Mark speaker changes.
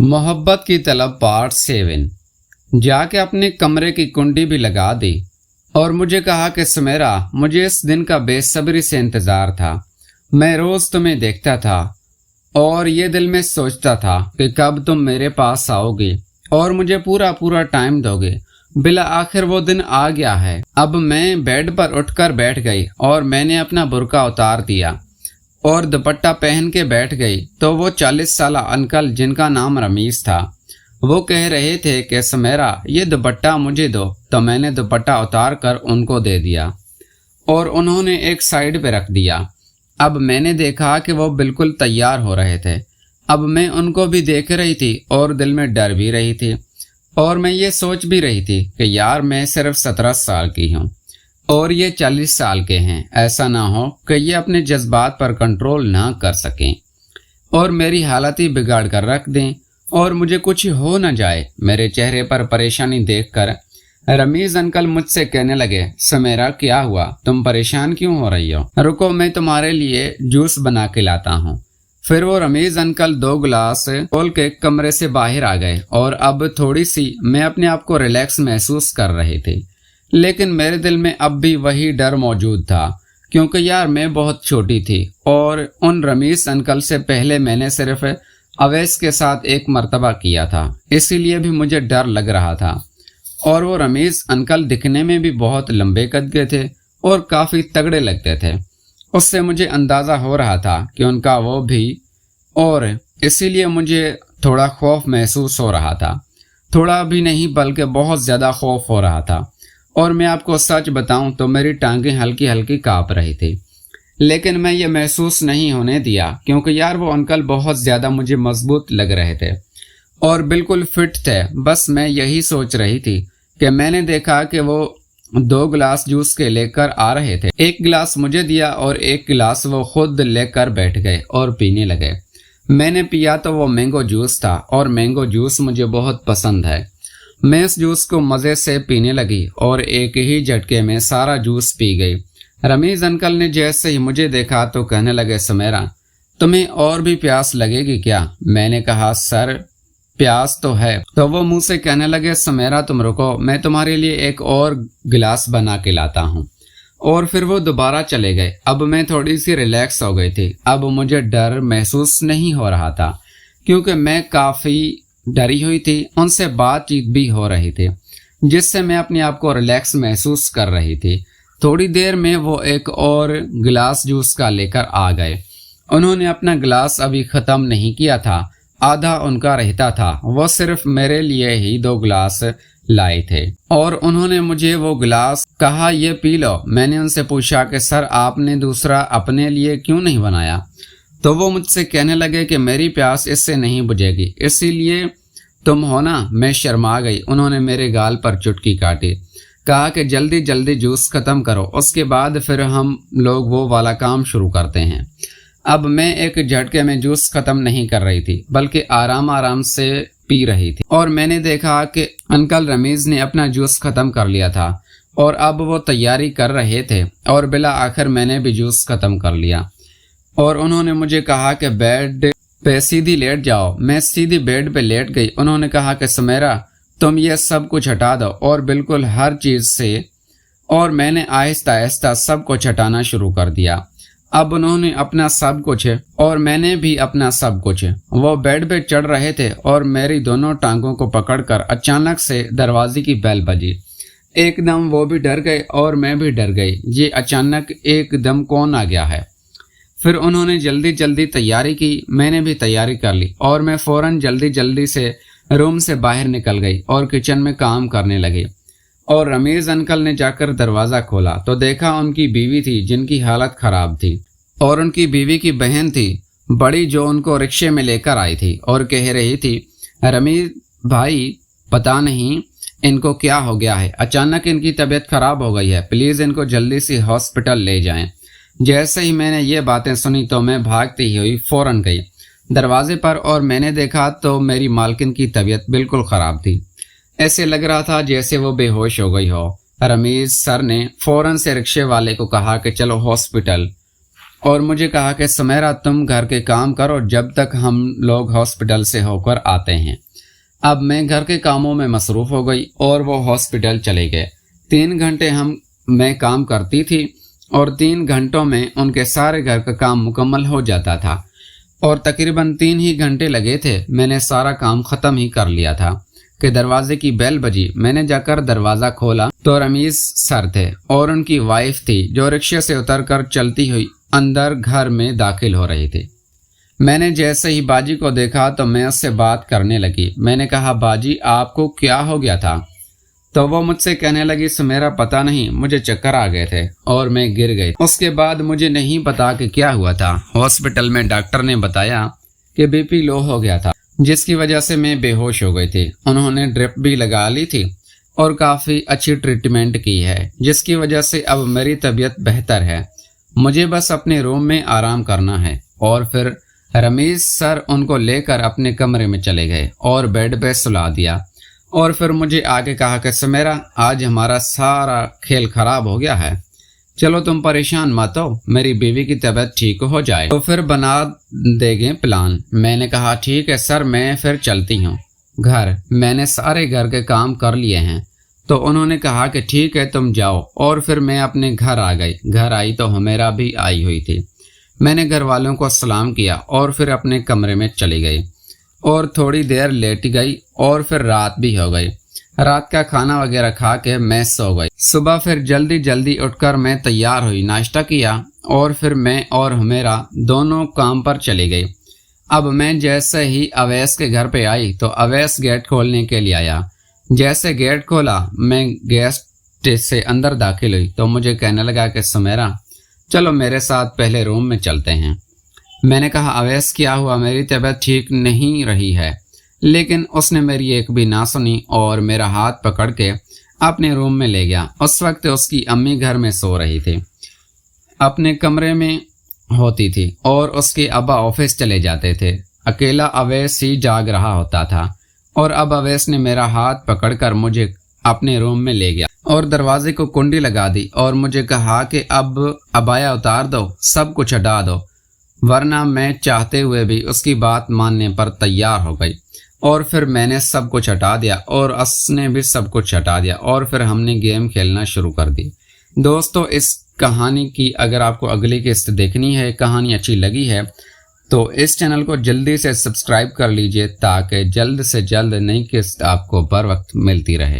Speaker 1: मोहब्बत की तलब पार्ट 7। जाके अपने कमरे की कुंडी भी लगा दी और मुझे कहा कि सुमेरा, मुझे इस दिन का बेसब्री से इंतज़ार था। मैं रोज़ तुम्हें देखता था और ये दिल में सोचता था कि कब तुम मेरे पास आओगे और मुझे पूरा पूरा टाइम दोगे। बिला आखिर वो दिन आ गया है। अब मैं बेड पर उठकर बैठ गई और मैंने अपना बुर्का उतार दिया और दुपट्टा पहन के बैठ गई तो वो 40 साल अंकल, जिनका नाम रमीज था, वो कह रहे थे कि सुमेरा, ये दुपट्टा मुझे दो। तो मैंने दुपट्टा उतार कर उनको दे दिया और उन्होंने एक साइड पे रख दिया। अब मैंने देखा कि वो बिल्कुल तैयार हो रहे थे। अब मैं उनको भी देख रही थी और दिल में डर भी रही थी और मैं ये सोच भी रही थी कि यार, मैं सिर्फ 17 साल की हूँ और ये 40 साल के हैं। ऐसा ना हो कि ये अपने जज्बात पर कंट्रोल ना कर सकें और मेरी हालत ही बिगाड़ कर रख दें और मुझे कुछ हो न जाए। मेरे चेहरे पर परेशानी देखकर रमीज अंकल मुझसे कहने लगे, सुमेरा, क्या हुआ? तुम परेशान क्यों हो रही हो? रुको, मैं तुम्हारे लिए जूस बना के लाता हूँ। फिर वो रमीज अंकल 2 गिलास खोल के कमरे से बाहर आ गए और अब थोड़ी सी मैं अपने आप को रिलैक्स महसूस कर रही थी, लेकिन मेरे दिल में अब भी वही डर मौजूद था, क्योंकि यार, मैं बहुत छोटी थी और उन रमीज अंकल से पहले मैंने सिर्फ अवैस के साथ एक मर्तबा किया था, इसीलिए भी मुझे डर लग रहा था। और वो रमीज अंकल दिखने में भी बहुत लंबे कद के थे और काफ़ी तगड़े लगते थे। उससे मुझे अंदाज़ा हो रहा था कि उनका वो भी, और इसीलिए मुझे थोड़ा खौफ महसूस हो रहा था। थोड़ा भी नहीं बल्कि बहुत ज़्यादा खौफ हो रहा था। और मैं आपको सच बताऊं तो मेरी टांगें हल्की हल्की काँप रही थी, लेकिन मैं ये महसूस नहीं होने दिया, क्योंकि यार, वो अंकल बहुत ज़्यादा मुझे मजबूत लग रहे थे और बिल्कुल फिट थे। बस मैं यही सोच रही थी कि मैंने देखा कि वो 2 गिलास जूस के लेकर आ रहे थे। एक गिलास मुझे दिया और एक गिलास वो खुद लेकर बैठ गए और पीने लगे। मैंने पिया तो वो मैंगो जूस था और मैंगो जूस मुझे बहुत पसंद है। मैं इस जूस को मज़े से पीने लगी और एक ही झटके में सारा जूस पी गई। रमीज अंकल ने जैसे ही मुझे देखा तो कहने लगे, सुमेरा, तुम्हें और भी प्यास लगेगी क्या? मैंने कहा, सर, प्यास तो है। तो वो मुंह से कहने लगे, सुमेरा, तुम रुको, मैं तुम्हारे लिए एक और गिलास बना के लाता हूँ। और फिर वो दोबारा चले गए। अब मैं थोड़ी सी रिलैक्स हो गई थी। अब मुझे डर महसूस नहीं हो रहा था, क्योंकि मैं काफ़ी डरी हुई थी। उनसे बातचीत भी हो रही थी, जिससे मैं अपने आप को रिलैक्स महसूस कर रही थी। थोड़ी देर में वो एक और गिलास जूस का लेकर आ गए। उन्होंने अपना गिलास अभी ख़त्म नहीं किया था, आधा उनका रहता था। वो सिर्फ मेरे लिए ही 2 गिलास लाए थे और उन्होंने मुझे वो गिलास कहा, ये पी लो। मैंने उनसे पूछा कि सर, आपने दूसरा अपने लिए क्यों नहीं बनाया? तो वो मुझसे कहने लगे कि मेरी प्यास इससे नहीं बुझेगी, इसीलिए तुम हो ना। मैं शर्मा गई। उन्होंने मेरे गाल पर चुटकी काटी, कहा कि जल्दी जल्दी जूस ख़त्म करो, उसके बाद फिर हम लोग वो वाला काम शुरू करते हैं। अब मैं एक झटके में जूस ख़त्म नहीं कर रही थी, बल्कि आराम आराम से पी रही थी। और मैंने देखा कि अंकल रमीज ने अपना जूस ख़त्म कर लिया था और अब वो तैयारी कर रहे थे और बिला आखिर मैंने भी जूस ख़त्म कर लिया। और उन्होंने मुझे कहा कि बेड पे सीधी लेट जाओ। मैं सीधी बेड पे लेट गई। उन्होंने कहा कि सुमेरा, तुम ये सब कुछ हटा दो, और बिल्कुल हर चीज़ से। और मैंने आहिस्ता आहिस्ता सब कुछ हटाना शुरू कर दिया। अब उन्होंने अपना सब कुछ और मैंने भी अपना सब कुछ। वो बेड पे चढ़ रहे थे और मेरी दोनों टांगों को पकड़कर अचानक से दरवाजे की बेल बजी। एकदम वो भी डर गए और मैं भी डर गई। ये अचानक एकदम कौन आ गया है? फिर उन्होंने जल्दी जल्दी तैयारी की, मैंने भी तैयारी कर ली और मैं फ़ौरन जल्दी जल्दी से रूम से बाहर निकल गई और किचन में काम करने लगी। और रमीज अंकल ने जाकर दरवाज़ा खोला तो देखा उनकी बीवी थी, जिनकी हालत ख़राब थी, और उनकी बीवी की बहन थी बड़ी, जो उनको रिक्शे में लेकर आई थी और कह रही थी, रमीज भाई, पता नहीं इनको क्या हो गया है, अचानक इनकी तबीयत ख़राब हो गई है, प्लीज़ इनको जल्दी से हॉस्पिटल ले जाएं। जैसे ही मैंने ये बातें सुनी तो मैं भागती हुई फ़ौरन गई दरवाजे पर और मैंने देखा तो मेरी मालकिन की तबीयत बिल्कुल ख़राब थी। ऐसे लग रहा था जैसे वो बेहोश हो गई हो। रमीज सर ने फ़ौरन से रिक्शे वाले को कहा कि चलो हॉस्पिटल। اور مجھے کہا کہ سمیرا تم گھر کے کام کرو جب تک ہم لوگ ہاسپٹل سے ہو کر آتے ہیں۔ اب میں گھر کے کاموں میں مصروف ہو گئی اور وہ ہاسپٹل چلے گئے۔ 3 گھنٹے میں کام کرتی تھی اور 3 گھنٹوں میں ان کے سارے گھر کا کام مکمل ہو جاتا تھا اور تقریباً 3 ہی گھنٹے لگے تھے۔ میں نے سارا کام ختم ہی کر لیا تھا کہ دروازے کی بیل بجی۔ میں نے جا کر دروازہ کھولا تو رمیز سر تھے اور ان کی وائف تھی جو رکشے سے اتر کر چلتی ہوئی اندر گھر میں داخل ہو رہی تھی۔ میں نے جیسے ہی باجی کو دیکھا تو میں اس سے بات کرنے لگی۔ میں نے کہا باجی آپ کو کیا ہو گیا تھا؟ تو وہ مجھ سے کہنے لگی سمیرا پتہ نہیں، مجھے چکر آ گئے تھے اور میں گر گئی۔ اس کے بعد مجھے نہیں پتا کہ کیا ہوا تھا۔ ہاسپٹل میں ڈاکٹر نے بتایا کہ بی پی لو ہو گیا تھا جس کی وجہ سے میں بے ہوش ہو گئی تھی۔ انہوں نے ڈرپ بھی لگا لی تھی اور کافی اچھی ٹریٹمنٹ کی ہے جس کی وجہ سے اب میری طبیعت بہتر ہے۔ مجھے بس اپنے روم میں آرام کرنا ہے۔ اور پھر رمیز سر ان کو لے کر اپنے کمرے میں چلے گئے اور بیڈ پہ سلا دیا اور پھر مجھے آگے کہا کہ سمیرا آج ہمارا سارا کھیل خراب ہو گیا ہے، چلو تم پریشان مت ہو، میری بیوی کی طبیعت ٹھیک ہو جائے تو پھر بنا دے گے پلان۔ میں نے کہا ٹھیک ہے سر، میں پھر چلتی ہوں گھر، میں نے سارے گھر کے کام کر لیے ہیں۔ تو انہوں نے کہا کہ ٹھیک ہے تم جاؤ اور پھر میں اپنے گھر آ گئی۔ گھر آئی تو ہمیرا بھی آئی ہوئی تھی۔ میں نے گھر والوں کو سلام کیا اور پھر اپنے کمرے میں چلی گئی اور تھوڑی دیر لیٹ گئی اور پھر رات بھی ہو گئی۔ رات کا کھانا وغیرہ کھا کے میں سو گئی۔ صبح پھر جلدی اٹھ کر میں تیار ہوئی، ناشتہ کیا اور پھر میں اور ہمیرا دونوں کام پر چلی گئی۔ اب میں جیسے ہی اویس کے گھر پہ آئی تو اویس گیٹ کھولنے کے لیے آیا۔ جیسے گیٹ کھولا میں گیسٹ سے اندر داخل ہوئی تو مجھے کہنے لگا کہ سمیرا چلو میرے ساتھ پہلے روم میں چلتے ہیں۔ میں نے کہا اویس کیا ہوا؟ میری طبیعت ٹھیک نہیں رہی ہے، لیکن اس نے میری ایک بھی نہ سنی اور میرا ہاتھ پکڑ کے اپنے روم میں لے گیا۔ اس وقت اس کی امی گھر میں سو رہی تھی، اپنے کمرے میں ہوتی تھی اور اس کے ابا آفس چلے جاتے تھے۔ اکیلا اویس ہی جاگ رہا ہوتا تھا اور اب اویس نے میرا ہاتھ پکڑ کر مجھے اپنے روم میں لے گیا اور دروازے کو کنڈی لگا دی اور مجھے کہا کہ اب عبایا اتار دو، سب کچھ ہٹا دو، ورنہ میں چاہتے ہوئے بھی اس کی بات ماننے پر تیار ہو گئی۔ اور پھر میں نے سب کچھ ہٹا دیا اور اس نے بھی سب کچھ ہٹا دیا اور پھر ہم نے گیم کھیلنا شروع کر دی۔ دوستو اس کہانی کی اگر آپ کو اگلی قسط دیکھنی ہے، کہانی اچھی لگی ہے تو اس چینل کو جلدی سے سبسکرائب کر لیجئے تاکہ جلد سے جلد نئی قسط آپ کو بر وقت ملتی رہے۔